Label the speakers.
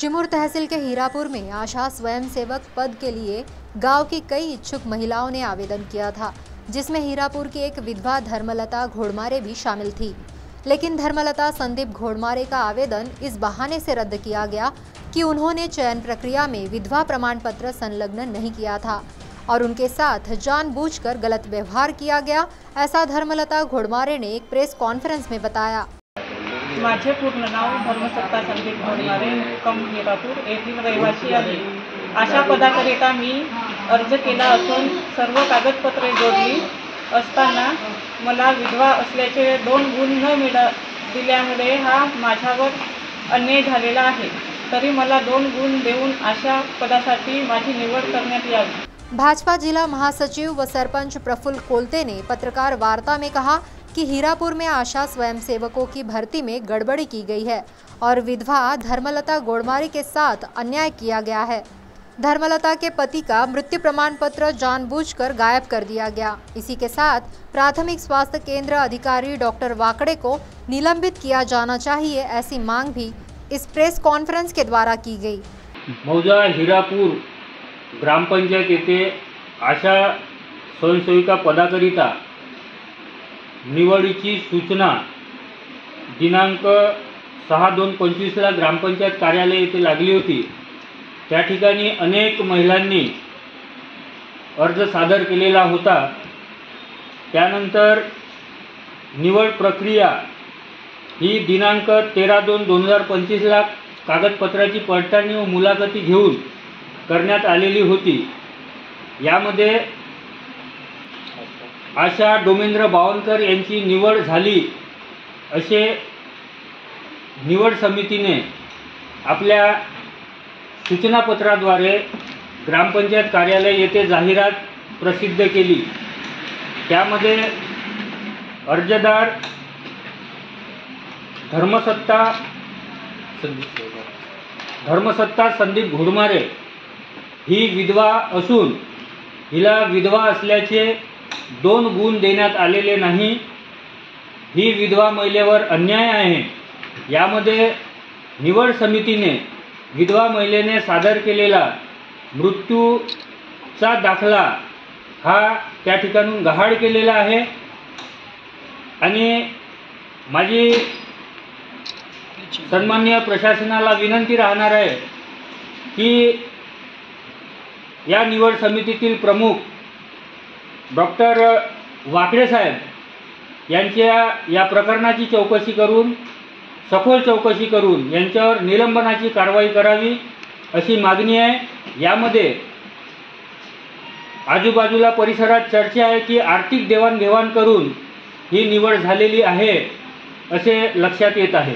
Speaker 1: चिमूर तहसील के हीरापुर में आशा स्वयंसेवक पद के लिए गांव की कई इच्छुक महिलाओं ने आवेदन किया था, जिसमें हीरापुर की एक विधवा धर्मलता घोड़मारे भी शामिल थी। लेकिन धर्मलता संदीप घोड़मारे का आवेदन इस बहाने से रद्द किया गया कि उन्होंने चयन प्रक्रिया में विधवा प्रमाण पत्र संलग्न नहीं किया था और उनके साथ जानबूझकर गलत व्यवहार किया गया, ऐसा धर्मलता घोड़मारे ने एक प्रेस कॉन्फ्रेंस में बताया।
Speaker 2: माझे पूर्ण नाव धर्मसत्ता संदीप घोड़मारे, मुक्काम हीरापुर येथील रहिवासी आहे। अशा पदाकरिता मी अर्ज केला असून सर्व कागदपत्रे जोडली असताना मला विधवा असल्याचे 2 गुण न दिल्यामुळे हा माझ्यावर अन्याय झालेला आहे। तरी मला 2 गुण देऊन अशा पदासाठी माझी निवड करण्यात यावी।
Speaker 1: भाजपा जिला महासचिव व सरपंच प्रफुल्ल कोलते ने पत्रकार वार्ता में कहा कि हीरापुर में आशा स्वयंसेवकों की भर्ती में गड़बड़ी की गई है और विधवा धर्मलता घोड़मारे के साथ अन्याय किया गया है। धर्मलता के पति का मृत्यु प्रमाण पत्र जानबूझकर गायब कर दिया गया। इसी के साथ प्राथमिक स्वास्थ्य केंद्र अधिकारी डॉक्टर वाकड़े को निलंबित किया जाना चाहिए, ऐसी मांग भी इस प्रेस कॉन्फ्रेंस के द्वारा की गई।
Speaker 3: मौजा हीरापुर ग्रामपंचायत येथे आशा स्वयंसेविका पदाकरिता निवडीची सूचना दिनांक 6/2/25 ला ग्रामपंचायत कार्यालय येथे लागली होती। त्या ठिकाणी अनेक महिलांनी अर्ज सादर केलेला होता। त्यानंतर निवड प्रक्रिया ही दिनांक 13/2/2025 ला कागदपत्राची पडताळणी व मुलाखती घेऊन करण्यात आलेली होती। यामध्ये आशा डोमेंद्र बावनकर यांची निवड झाली असे निवड समितीने आपल्या सूचनापत्राद्वारे ग्रामपंचायत कार्यालय येथे जाहिरात प्रसिद्ध केली। त्यामध्ये अर्जदार धर्मसत्ता संदीप घोड़मारे ही विधवा असून हिला विधवा असल्याचे 2 गुण देण्यात आलेले नाही। ही विधवा महिलेवर अन्याय आहे। यामध्ये निवड समितीने विधवा महिलेने सादर केलेला मृत्यूचा दाखला हा त्या ठिकाणून गहाळ केलेला आहे आणि माझी सन्माननीय प्रशासनाला विनंती राहणार आहे की या निवड समितीतील प्रमुख डॉक्टर वाकड़े साहेब यांच्या या प्रकरणाची चौकशी करून सखोल चौकशी करून यांच्यावर निलंबनाची कारवाई करावी अशी मागणी आहे। यामध्ये आजूबाजूला परिसरात चर्चा आहे की आर्थिक देवाणघेवाण करून ही निवड झालेली आहे असे लक्षात येत आहे।